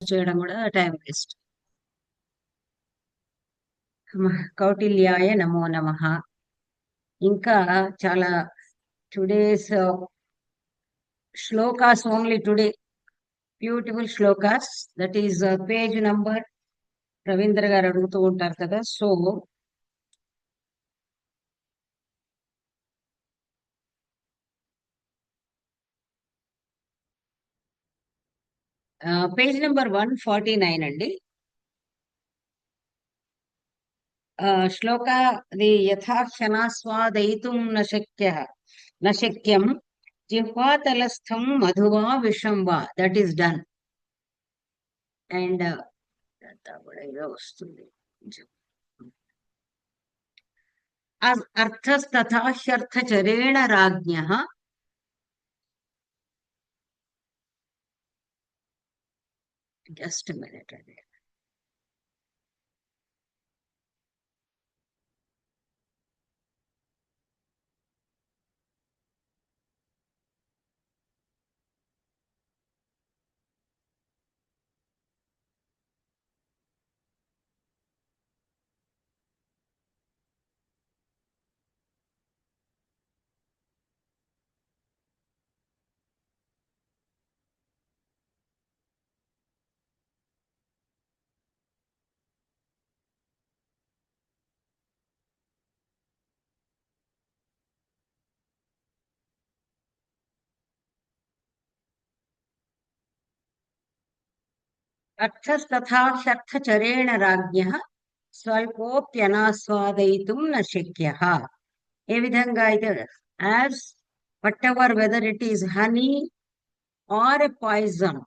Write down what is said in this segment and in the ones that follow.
చేయడం కూడా time waste. కౌటిల్యాయ నమో నమః. ఇంకా చాలా today's shlokas only today, beautiful shlokas. That is page number. Ravindra గారు అడుగుతూ ఉంటారు కదా, సో పేజ్ నెంబర్ 149 అండి. శ్లోక అది యథా క్షణాస్వాదయితుం న శక్యం జిహ్వాతలస్థం మధువా విషం వా. That is done. అండ్ కూడా వస్తుంది. అర్థస్తథా హ్యర్థచరేణ రాజ్ఞః జస్ట్ మినిట్ అండి. అర్థస్తథా హ్యర్థచరేణ రాజ్ఞః స్వల్పోప్యనాస్వాదయితుం న శక్యః. ఏ విధంగా అయితే, as Vat ever whether it is honey or a poison,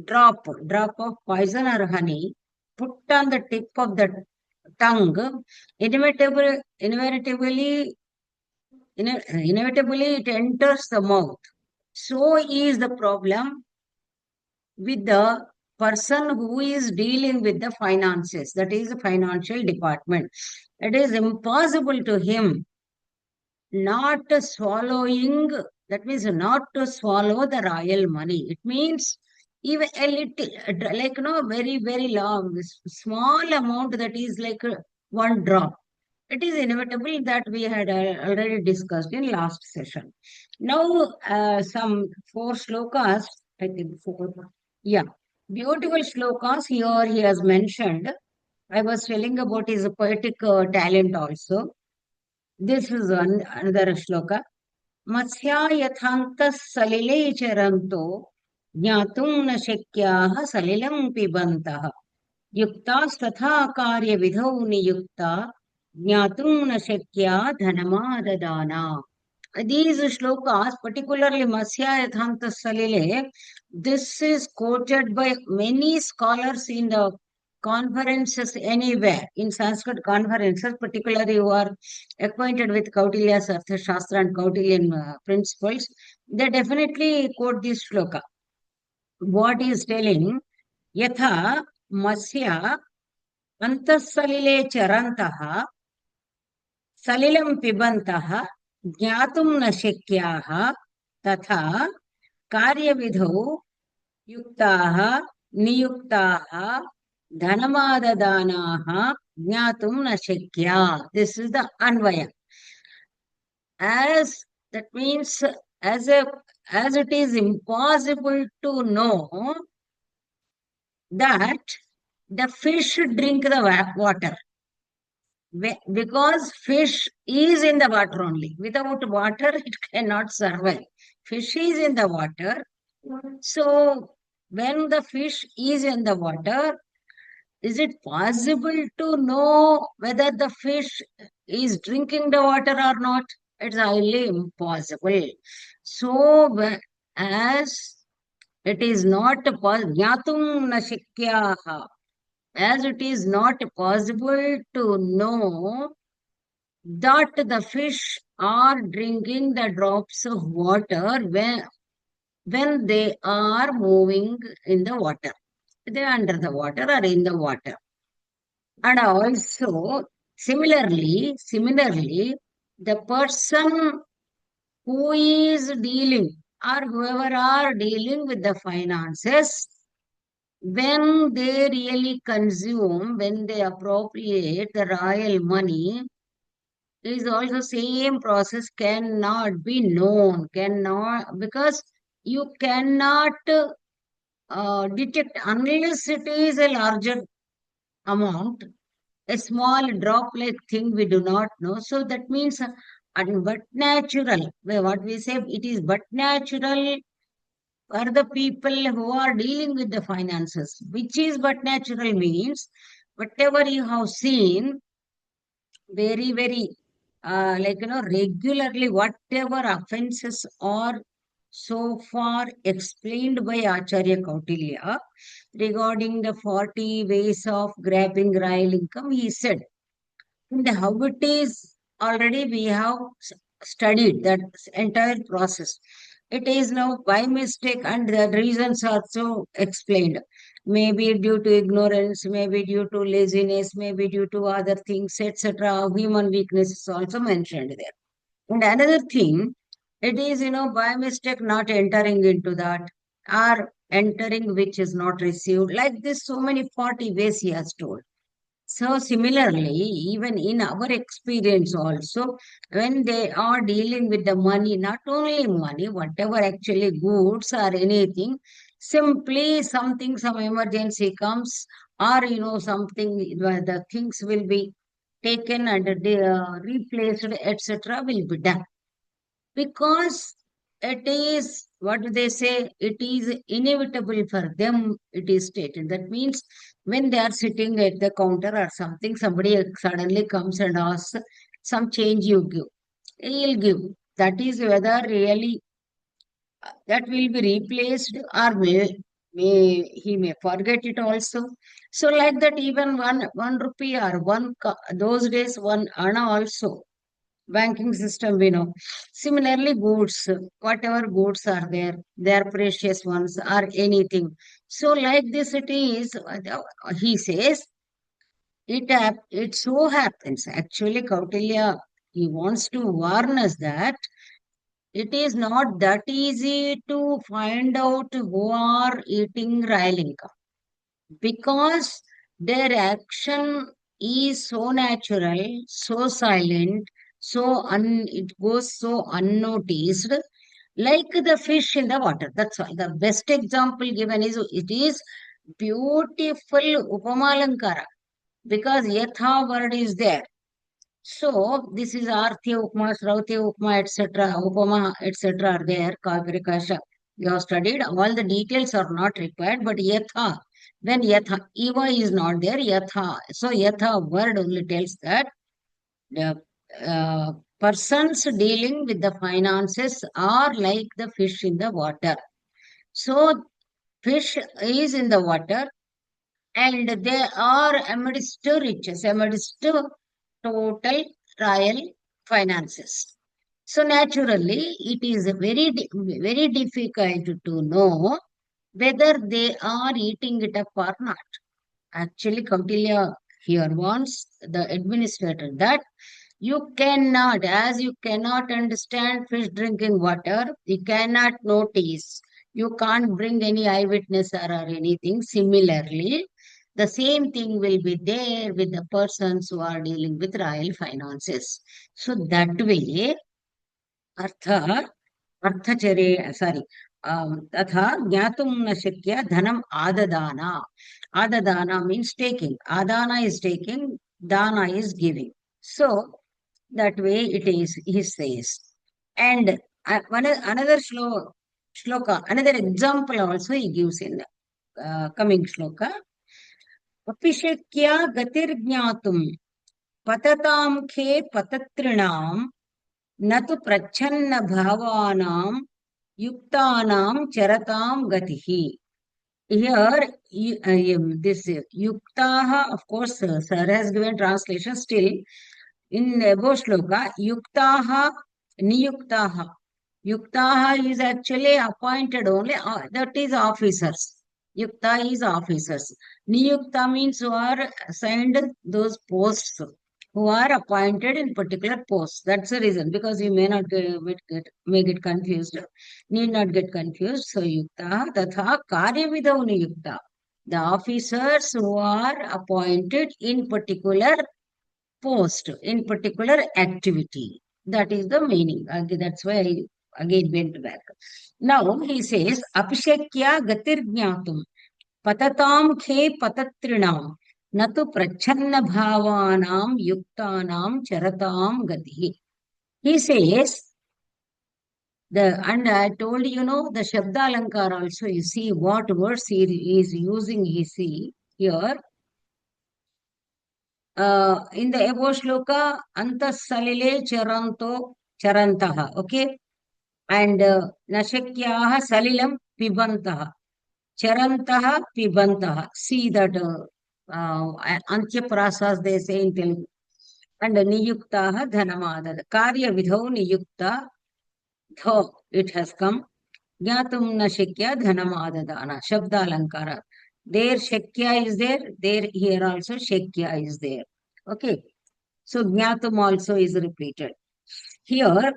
drop of poison or honey put on the tip of the tongue, inevitably it enters the mouth. So is the problem with the person who is dealing with the finances, that is the financial department. It is impossible to him not swallowing, that means not to swallow the royal money. It means even a little, like, very, very long, small amount, that is like one drop. It is inevitable, that we had already discussed in last session. Now, some 4 shlokas, I think 4. Yeah, beautiful shlokas here he has mentioned. I was telling about his poetic talent also. This is another shloka. Matsya यथान्तः सलिले चरन्तो ज्ञातुं न शक्याः सलिलं पिबन्तः युक्तास्तथा कार्यविधौ नियुक्ता ज्ञातुं न शक्या धनमाददाना. These shlokas, particularly Matsya Yathanta Salile, this is quoted by many scholars in the conferences anywhere, in Sanskrit conferences, particularly who are acquainted with Kautilya's Arthasastra and Kautilyan principles. They definitely quote this shloka. What he is telling, Yatha Masya Antasalile Charantaha Salilam Pibantaha ज्ञातुं न शक्याः तथा कार्यविधौ युक्ताः नियुक्ताः धनमाददानाः ज्ञातुं न शक्या. This is the Anvay. As that means, as it is impossible to know that the fish drink the water, because fish is in the water only. Without water, it cannot survive. Fish is in the water. So, when the fish is in the water, is it possible to know whether the fish is drinking the water or not? It's highly impossible. So, as it is not jnatum na shakyaha, as it is not possible to know that the fish are drinking the drops of water when they are moving in the water. They are under the water or in the water. And also, similarly, the person who is dealing or whoever are dealing with the finances, when they really consume, when they appropriate the royal money, is also same process cannot be known, cannot, because you cannot detect unless it is a larger amount, a small drop like thing we do not know. So that means, and but natural, what we say, it is but natural for the people who are dealing with the finances, which is but natural means whatever you have seen very, very, regularly, whatever offenses are so far explained by Acharya Kautilya regarding the 40 ways of grabbing royal income, he said, in the how it is already we have studied that entire process. It is now by mistake, and the reasons are so explained. Maybe due to ignorance, maybe due to laziness, maybe due to other things, etc. Human weakness is also mentioned there. And another thing, it is, by mistake not entering into that, or entering which is not received. Like this, so many 40 ways he has told. So similarly, even in our experience also, when they are dealing with the money, not only money, whatever actually goods or anything, simply something, some emergency comes, or something where the things will be taken and replaced, etc., will be done, because it is what do they say, it is inevitable for them, it is stated. That means when they are sitting at the counter or something, somebody suddenly comes and asks some change, you give, he'll give. That is whether really that will be replaced, or he may forget it also. So like that, even one rupee or those days one anna also, banking system we know. Similarly, goods, whatever goods are there, they are precious ones or anything. So like this it is, he says, it so happens, actually Kautilya, he wants to warn us that it is not that easy to find out who are eating royal income, because their action is so natural, so silent, it goes so unnoticed, like the fish in the water. That's all. The best example given is, it is beautiful upamalankara, because yatha word is there. So this is Arthi Upma, Srauti Upma, etc., Upama, etc. are there, Kavirikasha. You have studied, all the details are not required, but Yatha, when Yatha, Eva is not there, Yatha. So Yatha word only tells that the persons dealing with the finances are like the fish in the water. So fish is in the water, and they are amidst riches, amidst total royal finances. So naturally, it is very difficult to know whether they are eating it up or not. Actually, Kautilya here wants the administrator that you cannot, as you cannot understand fish drinking water, you cannot notice. You can't bring any eyewitness or anything. Similarly, the same thing will be there with the persons who are dealing with royal finances. So that way, Artha, sorry, तथा ज्ञातुं न शक्य धनम् आददाना. Adadana means taking. Adana is taking, dana is giving. So that way it is, he says. And another shloka, another example also he gives in coming shloka. Apishakya gatirjnatum patatam khe patatrinam natu prachanna bhavanam yuktanam charatam gatihi. Here, this yuktaha, of course, sir has given translation still. In above shloka, yuktaha, niyuktaha. Yuktaha is actually appointed only, that is officers. Yukta is officers. Niyukta means who are assigned those posts, who are appointed in particular posts. That's the reason, because you may not may get confused, need not get confused. So yukta, tatha, karyavidau niyukta. The officers who are appointed in particular post, in particular activity. That is the meaning. That's why I again went back. Now he says, Apishekya gatir jnatum patatam khe patatrinam natu prachanna bhavanam yuktanam charatam gati. He says, and I told the Shabda Alankar also, you see what words he is using, you see here. In the above shloka, antasalile charantaha, okay? And nashakyaha salilam pibantaha, charantaha pibantaha. See that antya prasas they say in Telugu. And niyuktaha dhanamadad. Karya vidhau niyukta dho, it has come. Jnatum na shakya dhanamadadana. Shabda alankara. There shakya is there here also shakya is there. Okay. So jnatum also is repeated. Here,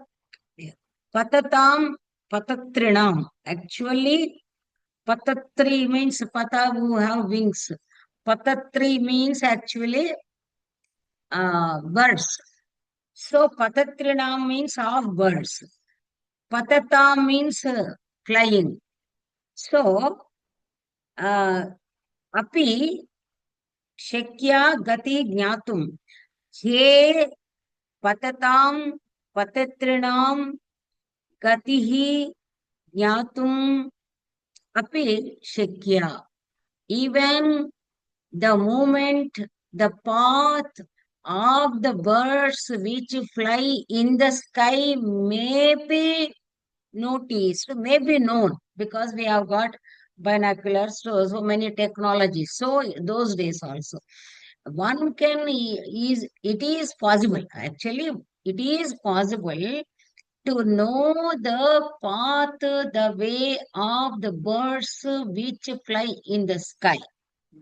patatam, patatrinam. Actually, patatri means pata who have wings. Patatri means actually birds. So patatrinam means of birds. Patatam means flying. So api shakya gati jnatum. He patatam patatrinam gatihi jnatum api shakya. Even the movement, the path of the birds which fly in the sky may be noticed, may be known, because we have got binoculars, so many technologies. So those days also, one can it is possible. Actually, it is possible to know the path, the way of the birds which fly in the sky.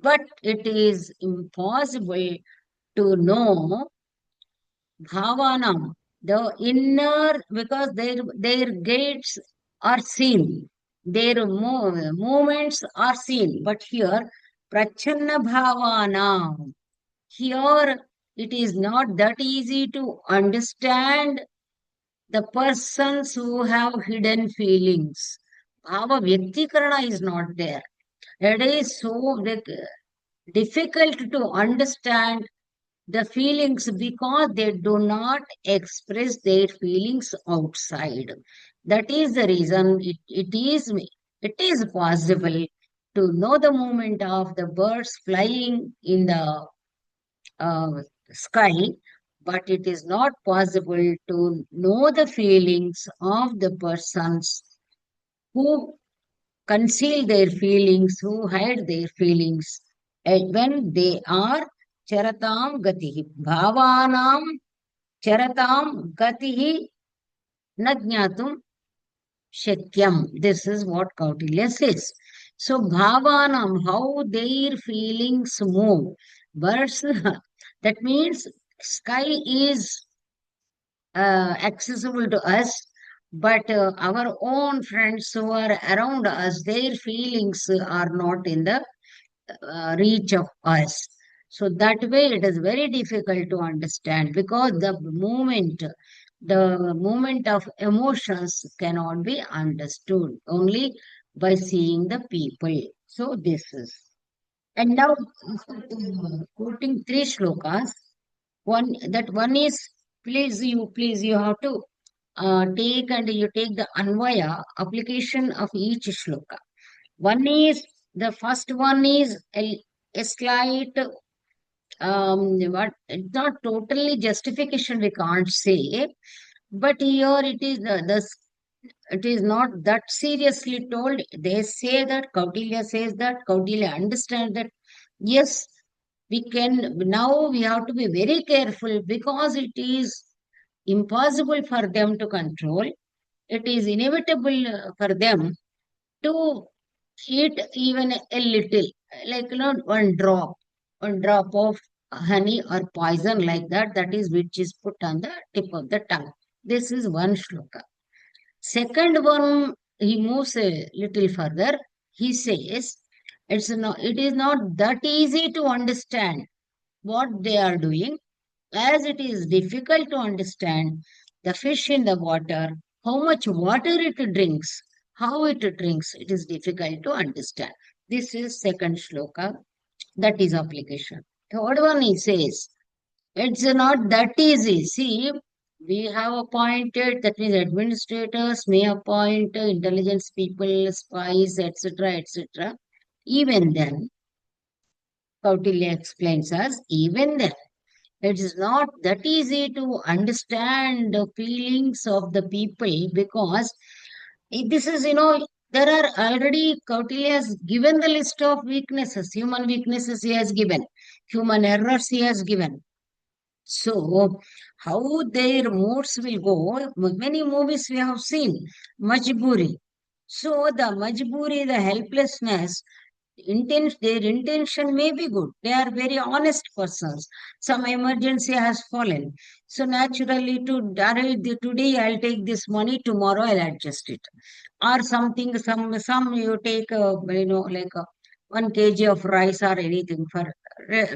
But it is impossible to know bhavanam, the inner, because their gates are seen, their movements are seen. But here, prachanna bhavanam, here it is not that easy to understand the persons who have hidden feelings. Bhava Vyaktikarana is not there. It is so like, difficult to understand the feelings because they do not express their feelings outside. That is the reason it is possible to know the movement of the birds flying in the uh, sky, but it is not possible to know the feelings of the persons who conceal their feelings, who hide their feelings, and when they are charatam gatihi. Bhavanam charatam gatihi na jnatum shakyam. This is what Kautilya says. So bhavanam, how their feelings move. Birds, that means sky is accessible to us, but our own friends who are around us, their feelings are not in the reach of us. So that way it is very difficult to understand because the movement of emotions cannot be understood only by seeing the people. So this is. And now quoting three shlokas. One is, please you have to take the anvaya application of each shloka. One is, the first one is a slight, it's not totally justification we can't say, but here it is not that seriously told. They say that, Kautilya says that, Kautilya understands that, yes, now we have to be very careful because it is impossible for them to control. It is inevitable for them to eat even a little, like one drop of honey or poison like that, that is which is put on the tip of the tongue. This is one shloka. Second one, he moves a little further. He says, It is not that easy to understand what they are doing, as it is difficult to understand the fish in the water, how much water it drinks, how it drinks, it is difficult to understand. This is second shloka, that is application. Third one, he says, it's not that easy. See, we have appointed, that means administrators may appoint intelligence people, spies, etc., etc. Even then, Kautilya explains us, even then, it is not that easy to understand the feelings of the people, because this is, there are already, Kautilya has given the list of weaknesses, human weaknesses he has given, human errors he has given. So, how their moods will go, many movies we have seen, Majburi. So, the Majburi, the helplessness, their intention may be good. They are very honest persons. Some emergency has fallen. So, naturally, today I'll take this money, tomorrow I'll adjust it. Or something, some you take, like 1 kg of rice or anything for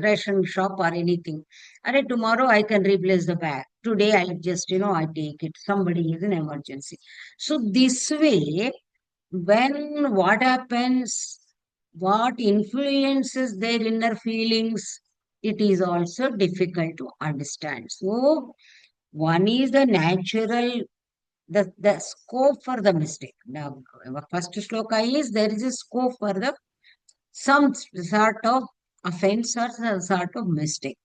ration shop or anything. And tomorrow I can replace the bag. Today I just, I take it. Somebody is in emergency. So this way, when what happens, what influences their inner feelings, it is also difficult to understand. So one is the natural, the scope for the mistake. Now, first shloka is there is a scope for the some sort of offense or some sort of mistake.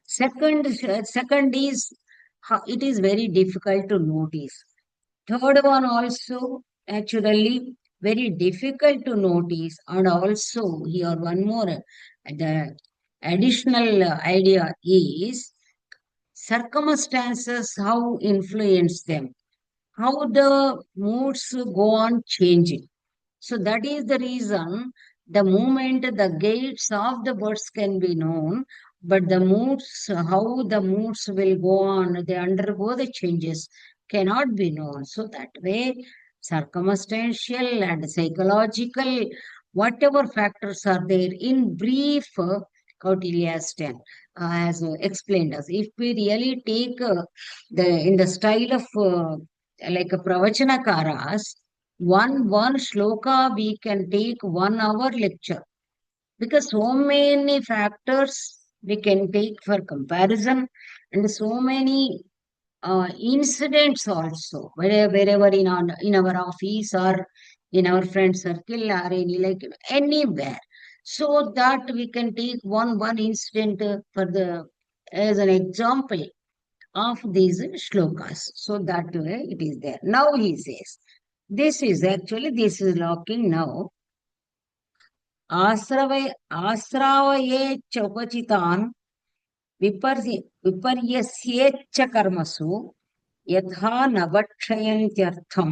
Second is how it is very difficult to notice. Third one also naturally very difficult to notice, and also here one more the additional idea is circumstances how influence them, how the moods go on changing. So that is the reason the moment the gates of the birds can be known, but the moods, how the moods will go on, they undergo the changes, cannot be known. So that way, circumstantial and psychological, whatever factors are there, in brief, Kautilya's 10 has explained us. If we really take the in the style of like a pravachanakaras, one shloka we can take 1 hour lecture, because so many factors we can take for comparison, and so many incidents also, wherever in our office or in our friend circle or any like anywhere, so that we can take one incident for the as an example of these shlokas. So that way it is there. Now he says, this is locking now. आश्रावये चोपचितान् विपर्यस्येच्च कर्मसु यथा न भक्षयन्त्यर्थं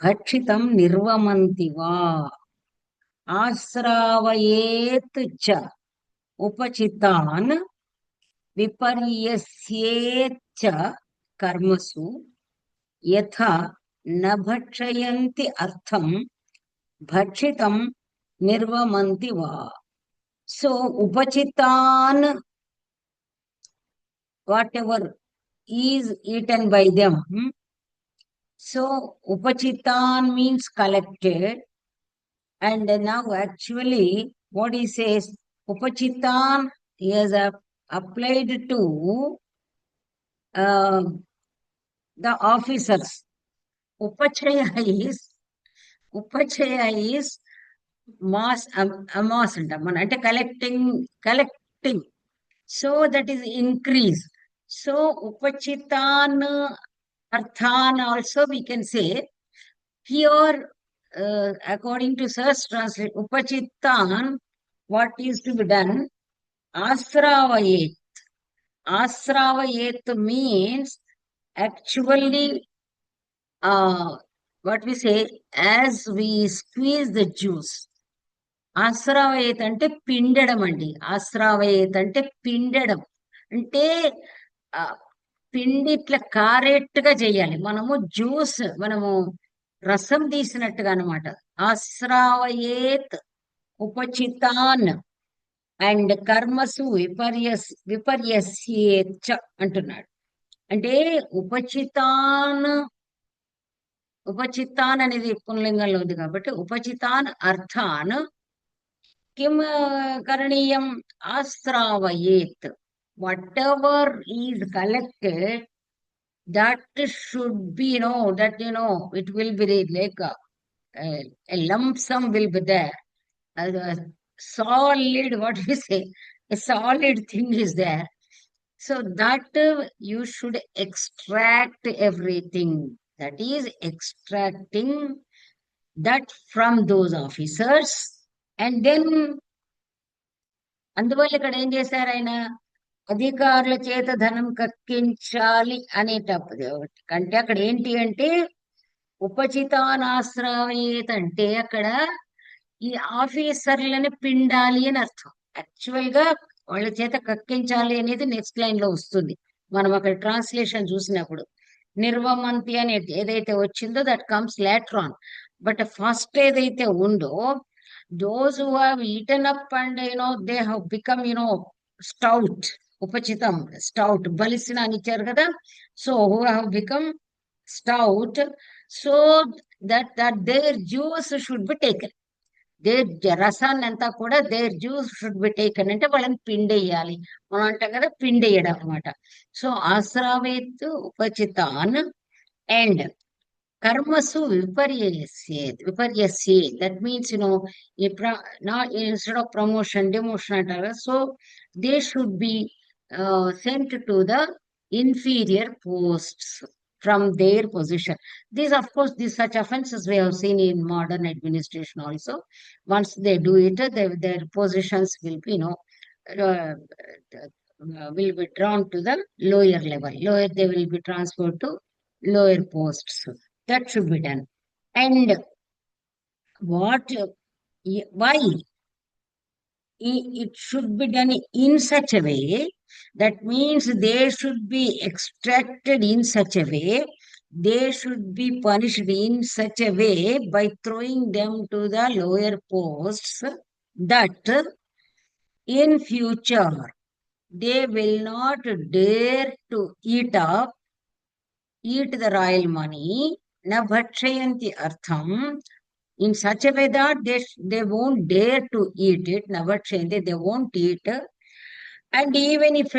भक्षितं निर्वमन्ति वा आश्रावयेत् च उपचितान् विपर्यस्येच्च कर्मसु यथा न भक्षयन्ति अर्थं भक्षितं निर्वमन्ति वा. So upachitan, whatever is eaten by them. So upachitan means collected, and now actually what he says, upachitan he has applied to the officers. Upachaya is upachaya is mass అంటే collecting. So that is increase. So upachitan arthan also we can say here, according to Sir's translation, upachitan, what is to be done? Asravayet. Asravayet means actually, what we say, as we squeeze the juice. ఆశ్రావయేత్ అంటే పిండడం అండి. ఆశ్రావయేత్ అంటే పిండడం అంటే పిండి ఇట్లా కారేట్టుగా చేయాలి. మనము రసం తీసినట్టుగా అనమాట. ఆశ్రావయేత్ ఉపచితాన్ అండ్ కర్మసు విపర్యస్యేచ్చ అంటున్నాడు. అంటే ఉపచితాన్ ఉపచితాన్ అనేది పుంలింగంలో ఉంది కాబట్టి ఉపచితాన్ అర్థాన్ కిం కరణీయం ఆశ్రావయేత్. Whatever is collected, that should be, it will be like a lump sum will be there. A solid, what we say, a solid thing is there. So that you should extract everything. That is extracting that from those officers. And then, అందువల్ల ఇక్కడ ఏం చేశారు ఆయన, అధికారుల చేత ధనం కక్కించాలి అనేటప్పుడు కంటే అక్కడ ఏంటి అంటే ఉపచితానాశ్రయేత్ అంటే అక్కడ ఈ ఆఫీసర్లని పిండాలి అని అర్థం. యాక్చువల్ గా వాళ్ళ చేత కక్కించాలి అనేది నెక్స్ట్ లైన్ లో వస్తుంది. మనం అక్కడ ట్రాన్స్లేషన్ చూసినప్పుడు నిర్వమంతి అని ఏదైతే వచ్చిందో that comes later on. But first ఏదైతే ఉందో, those who have eaten up and they have become stout, ఉపచితం స్టౌట్, బలిసిన అని ఇచ్చారు కదా. So who have become stout, so that their juice should be taken. రసాన్ని అంతా కూడా their juice should be taken అంటే వాళ్ళని పిండేయాలి. మనం అంటాం కదా పిండేయడం అనమాట. సో ఆశ్రావేత్ ఉపచితాన్ అండ్ కర్మసు విపర్యస్యే. That means not instead of promotion, demotion అంటారు. So they should be sent to the inferior posts from their position. These, of course, such offenses we have seen in modern administration also. Once they do it, their positions will be, will be drawn to the lower level. They will be transferred to lower posts. That should be done. And why? It should be done in such a way, that means they should be extracted in such a way, they should be punished in such a way by throwing them to the lower posts, that in future they will not dare to eat the royal money. Na bhakshayanti artham, in such a way that they won't dare to eat it. Navakshayanti, they won't eat. And even if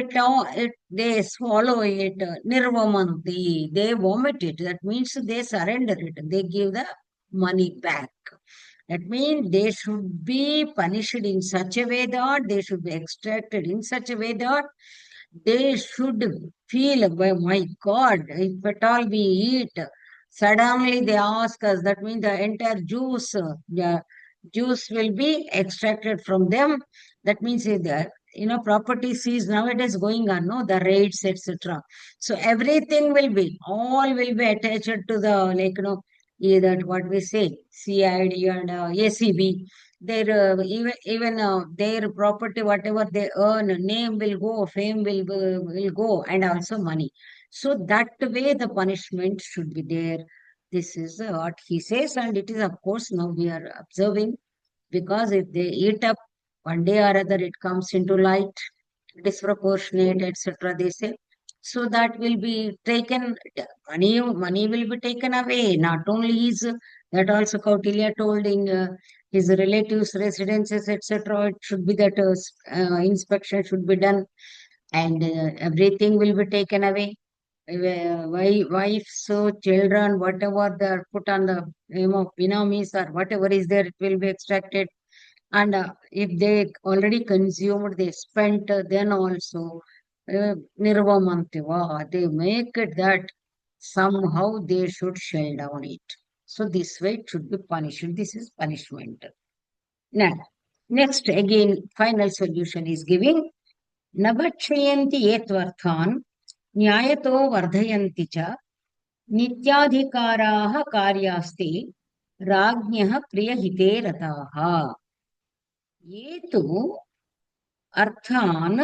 they swallow it, nirvamanti, they vomit it. That means they surrender it. They give the money back. That means they should be punished in such a way that they should be extracted in such a way that they should feel, oh my God, if at all we eat, suddenly they ask us, that means the entire juice will be extracted from them. That means that property seized nowadays going on, no, the raids, etc. So everything will be, all will be attached to the, that what we say, CID and ACB. Their even their property, whatever they earn, name will go, fame will go, and also money. So that way the punishment should be there. This is what he says, and it is, of course, now we are observing, because if they eat up, one day or other it comes into light, disproportionate, etc. They say. So that will be taken, money will be taken away. Not only his, that also Kautilya told in his relatives' residences, etc. It should be that inspection should be done, and everything will be taken away. Wives, so children, whatever they are put on the name of binamis or whatever is there, it will be extracted. And if they already consumed, they spent, then also nirvamantiva, they make it that somehow they should shell down it. So this way it should be punished. This is punishment. Now, next again, final solution is giving. Navakshayanti etvarthan न्यायतो वर्धयन्ति च नित्याधिकाराः कार्यास्ते राज्ञः प्रियहिते रताः. ये तु अर्थान्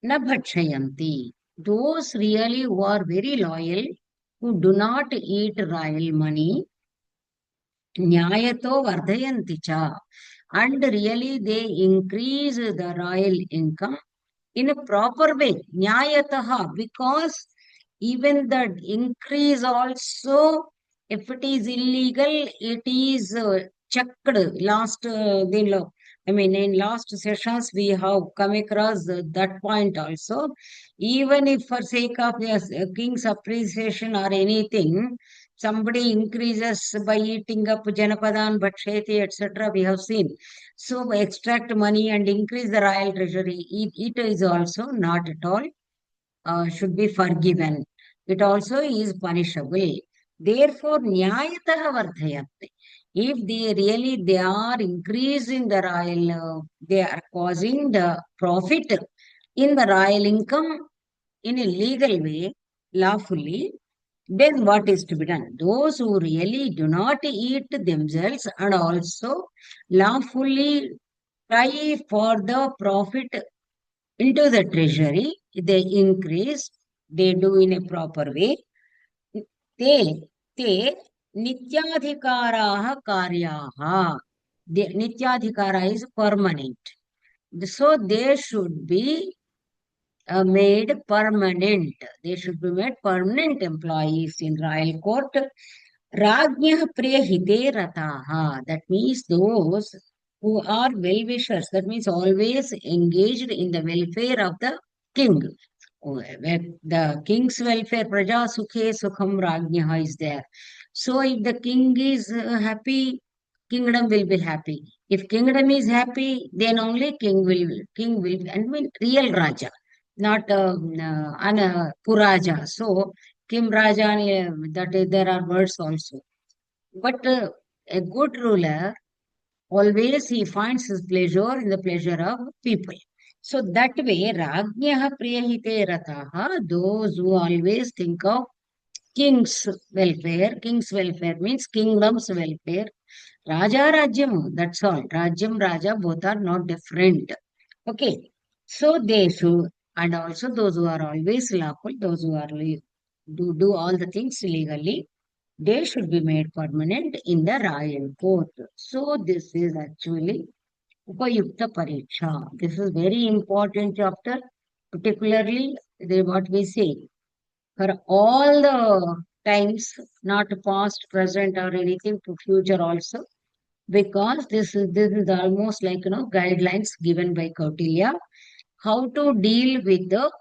न bhakshayanti. Those really who are very loyal, who do not eat royal money, nyayato vardhayanti cha. and really they increase the royal income in a proper way, nyayataha, because even the increase also, if it is illegal, it is checked. Last, I mean, in last sessions, we have come across that point also. Even if for sake of yes, king's appreciation or anything, somebody increases by eating up Janapadan, Bhatsheti, etc., we have seen. So extract money and increase the royal treasury. It is also not at all should be forgiven. It also is punishable. Therefore, nyayataha vardhayate. If they are increasing the royal, they are causing the profit in the royal income in a legal way, lawfully, then what is to be done? Those who really do not eat themselves and also lawfully try for the profit into the treasury, they increase, they do in a proper way. Te, te nityadhikaraha karyaha. The nityadhikara is permanent. So they should be made permanent. They should be made permanent employees in royal court. Rajnyah priyahite rataha. That means those who are well-wishers. That means always engaged in the welfare of the king. Where the king's welfare, praja sukhe sukham rajnyah is there. So if the king is happy, kingdom will be happy. If kingdom is happy, then only king will, I mean, real Raja, not Puraja. So, Kim Raja, there are words also. But a good ruler, always he finds his pleasure in the pleasure of people. So that way, Rajnyaha Priyahite Rataha, those who always think of king's welfare means kingdom's welfare. Raja Rajyam, that's all. Rajyam, Raja, both are not different. Okay. So they should, and also those who are always lawful, those who are do all the things legally, they should be made permanent in the royal court. So this is actually Upayukta Pariksha. This is very important chapter, particularly what we say for all the times, not past, present, or anything to future also, because this is almost like guidelines given by Kautilya how to deal with the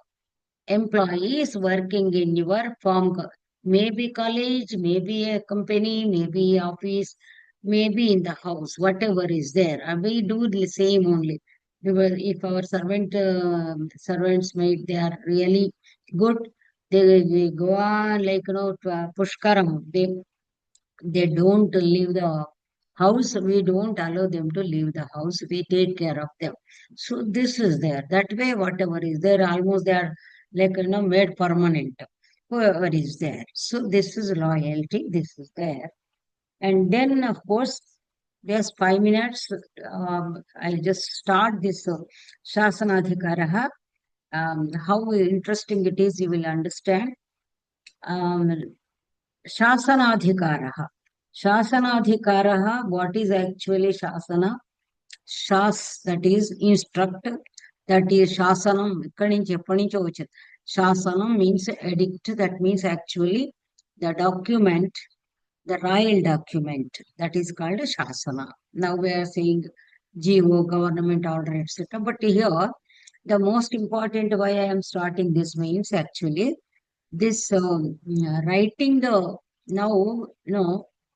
employees working in your firm, maybe college, maybe a company, maybe office, maybe in the house, whatever is there. And we do the same only. Because if our servants made, they are really good, they go on like, pushkaram. They don't leave the house. We don't allow them to leave the house. We take care of them. So this is there. That way, whatever is there, almost they are like made permanent. Whoever is there. So this is loyalty. This is there. And then of course, there's 5 minutes. I'll just start this Shasanadhikaraha. How interesting it is, you will understand. Um, Shasanadhikaraha. Shasanadhikaraha, what is actually Shasana? That is instruct, that is Shasanam. Shasanam means edict, that means actually the document, the royal document, that is called Shasana. Now we are saying GO, government order, etc. But here, the most important why I am starting this means actually this writing the now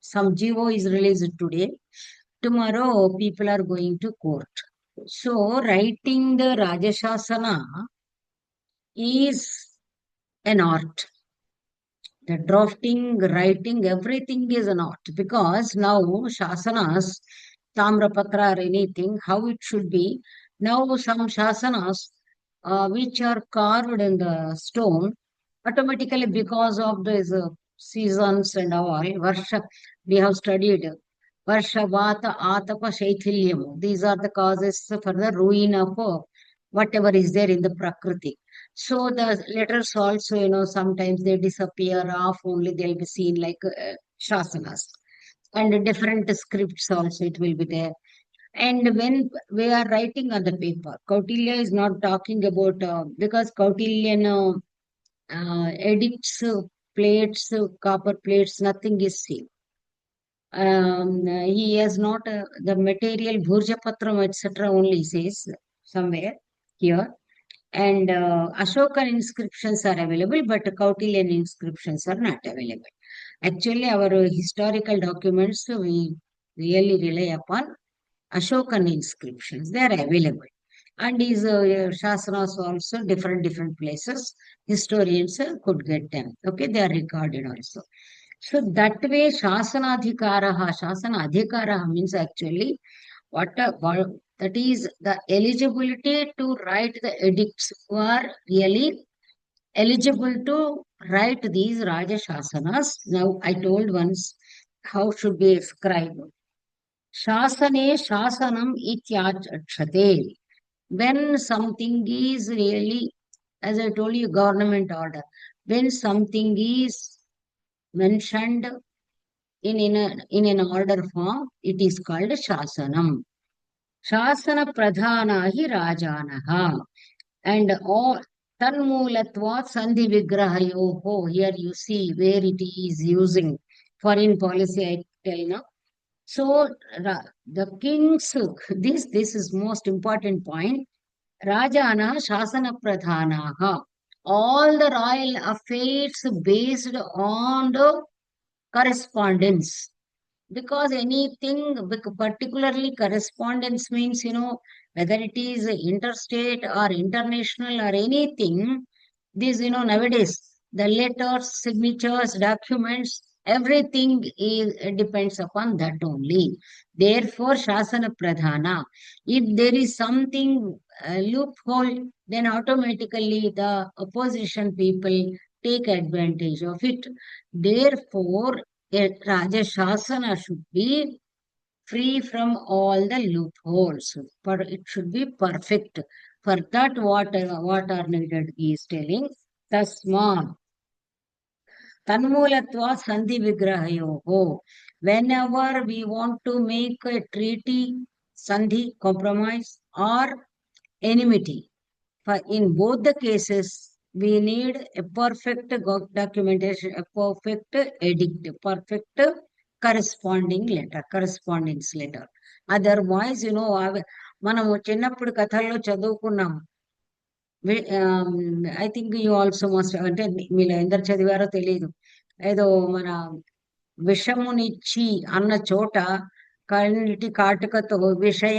some GO is released today. Tomorrow people are going to court. So writing the Rajashasana is an art. The drafting, writing, everything is an art because now shasanas, tamrapatra or anything, how it should be. Now some shasanas which are carved in the stone, automatically because of these seasons and all, Varsha, we have studied Varsha, Vata, Atapa, Shaithilyam. These are the causes for the ruin of whatever is there in the Prakriti. So the letters also, sometimes they disappear off, only they'll be seen like shasanas. And different scripts also it will be there. And when we are writing on the paper, Kautilya is not talking about, because Kautilyan edicts, plates, copper plates, nothing is seen. He has not the material Bhurjapatram, etc. only says somewhere here. And Ashokan inscriptions are available, but Kautilyan inscriptions are not available. Actually, our historical documents, we really rely upon Ashokan inscriptions. They are available. And these shasanas also different places. Historians could get them. Okay, they are recorded also. So that way, Shasana Adhikaraha means actually what that is the eligibility to write the edicts who are really eligible to write these Raja Shasanas. Now, I told once how should we describe. Shasane Shasanam ityachate. When something is really, as I told you, government order, when something is mentioned in an order form, it is called Shasanam. Shasana Pradhana hi Rajanaha. And all Tanmulatvat Sandhi Vigrahayoho. Here you see where it is using foreign policy, I tell now. So the kings, this is most important point. Rajana Shasana Pradhanaha. All the royal affairs based on the correspondence, because anything, particularly correspondence means, whether it is interstate or international or anything, this, nowadays, the letters, signatures, documents, everything is depends upon that only. Therefore, Shasana Pradhana. If there is something loophole, then automatically the opposition people take advantage of it. Therefore, a Raja Shasana should be free from all the loopholes. But it should be perfect. For that, what are needed is telling. Tasma Tanmulatva Sandhi Vigrahayoho. Whenever we want to make a treaty, Sandhi, compromise, or enmity, in both the cases, we need a perfect documentation, a perfect edict, a perfect corresponding letter, correspondence letter. Otherwise, మనము చిన్నప్పుడు కథల్లో చదువుకున్నాం. I think you also must, అంటే మీరు ఎందరు చదివారో తెలియదు. ఏదో మన విషమునిచ్చి అన్న చోట కంటి కాటుకతో విషయ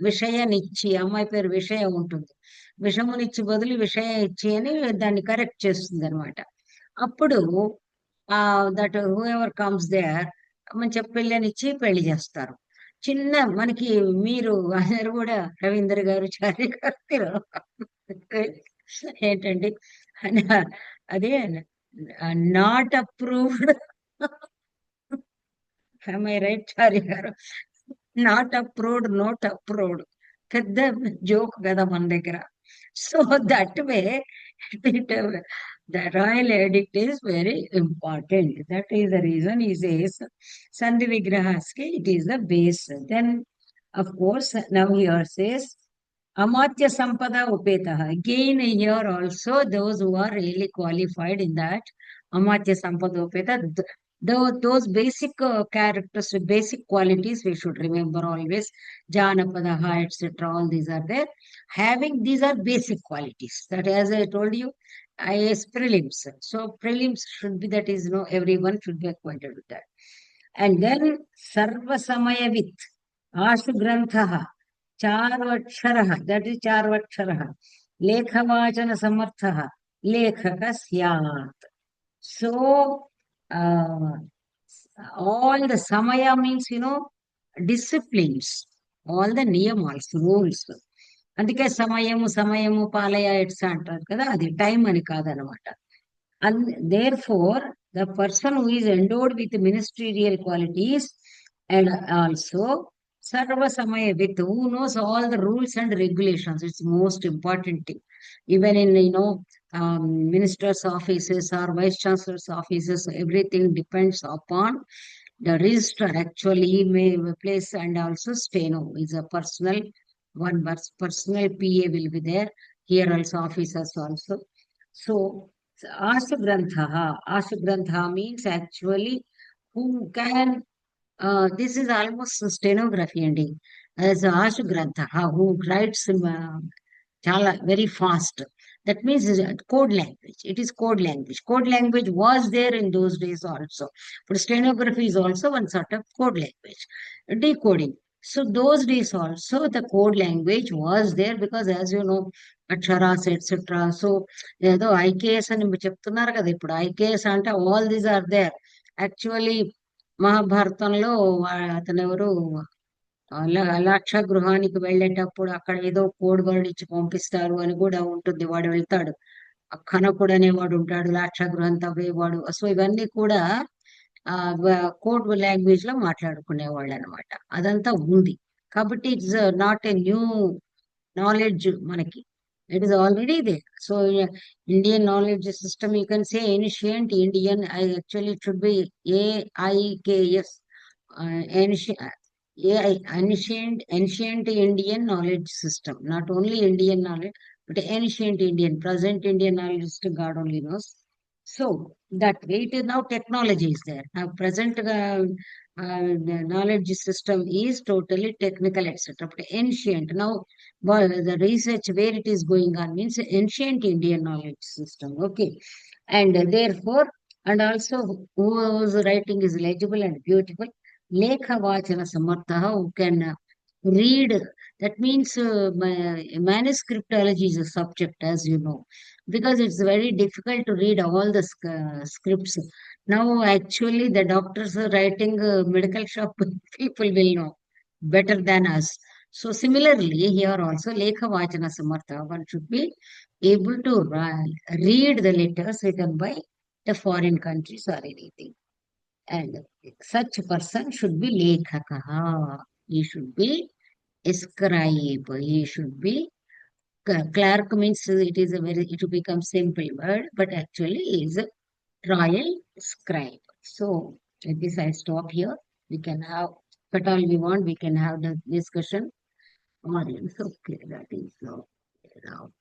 విషయనిచ్చి, అమ్మాయి పేరు విషయ ఉంటుంది, విషమునిచ్చి బదులు విషయ ఇచ్చి అని దాన్ని కరెక్ట్ చేస్తుంది అనమాట. అప్పుడు that whoever comes there మంచి పెళ్ళనిచ్చి పెళ్లి చేస్తారు. చిన్న మనకి మీరు అందరు కూడా రవీంద్ర గారు, చారి గారు ఏంటండి అదే not approved. Am I right, Chari garu? Not approved, not approved. పెద్ద జోక్ కదా మన దగ్గర. So that way the royal edict is very important. That is the reason he says Sandhi Vigrahaski, it is the base. Then, of course, now here says Amatya Sampada Upetaha. Again, here also, those who are really qualified in that, Amatya Sampada Upeta, those basic characters, basic qualities we should remember always. Janapadaha, etc. All these are there. Having these are basic qualities. That, as I told you, IAS prelims. So prelims should be, that is, everyone should be acquainted with that. And then Sarva Samayavit, Ashu Granthaha, Charvaksharaha, that is Charvaksharaha, Lekhavachana Samarthaha, Lekhaka Syat. So, uh, all the Samaya means, disciplines, all the niyamals, rules. అందుకే సమయము పాలయ ఎట్స్ అంటారు కదా, అది time అని కాదనమాట. And therefore, the person who is endowed with ministerial qualities and also Sarva Samaya with, who knows all the rules and regulations. It's most important thing. Even in, ministers' offices or vice chancellors' offices, everything depends upon The registrar actually may replace, and also steno is a personal one, personal PA will be there. Here also officers also. So Asha Grantha means actually who can, this is almost stenography ending. As Asha Grantha, who writes chala very fast. That means it's a code language. It is code language. Code language was there in those days also. But stenography is also one sort of code language. Decoding. So those days also the code language was there because, as you know, అక్షరాస్ et cetera. So ఏదో IKS అని మీరు చెప్తున్నారు కదా ఇప్పుడు, IKS అంటే all these are there. Actually మహాభారతంలో అతను ఎవరు, లాక్ష గృహానికి వెళ్ళేటప్పుడు అక్కడ ఏదో కోడ్ వర్డ్ ఇచ్చి పంపిస్తారు అని కూడా ఉంటుంది. వాడు వెళ్తాడు, ఆ కనకుడు అనేవాడు ఉంటాడు, లాక్ష గృహం తవ్వేవాడు. సో ఇవన్నీ కూడా కోడ్ లాంగ్వేజ్ లో మాట్లాడుకునేవాళ్ళు అనమాట. అదంతా ఉంది. కాబట్టి it's not a new knowledge మనకి. It is already there. So Indian knowledge system you can say ancient Indian. Actually it should be AIKS, AI, ancient Indian knowledge system. Not only Indian knowledge, but ancient Indian, present Indian knowledge system, God only knows. So that way it is now technology is there. Now present knowledge system is totally technical, etc. But ancient, now well, the research where it is going on means ancient Indian knowledge system. Okay. And therefore, and also whose writing is legible and beautiful. Lekha Vachana Samartha, who can read. That means manuscriptology is a subject, as you know, because it's very difficult to read all the scripts. Now, actually, the doctors are writing, medical shop people will know better than us. So, similarly, here also, Lekha Vachana Samartha, one should be able to read the letters written by the foreign countries or anything. And such person should be lekhakaha. He should be scribe. He should be clerk means it is a very, it becomes simple word, but actually is a royal scribe. So with this I stop here. We can have, if at all we want, we can have the discussion. Audience, okay, that is so.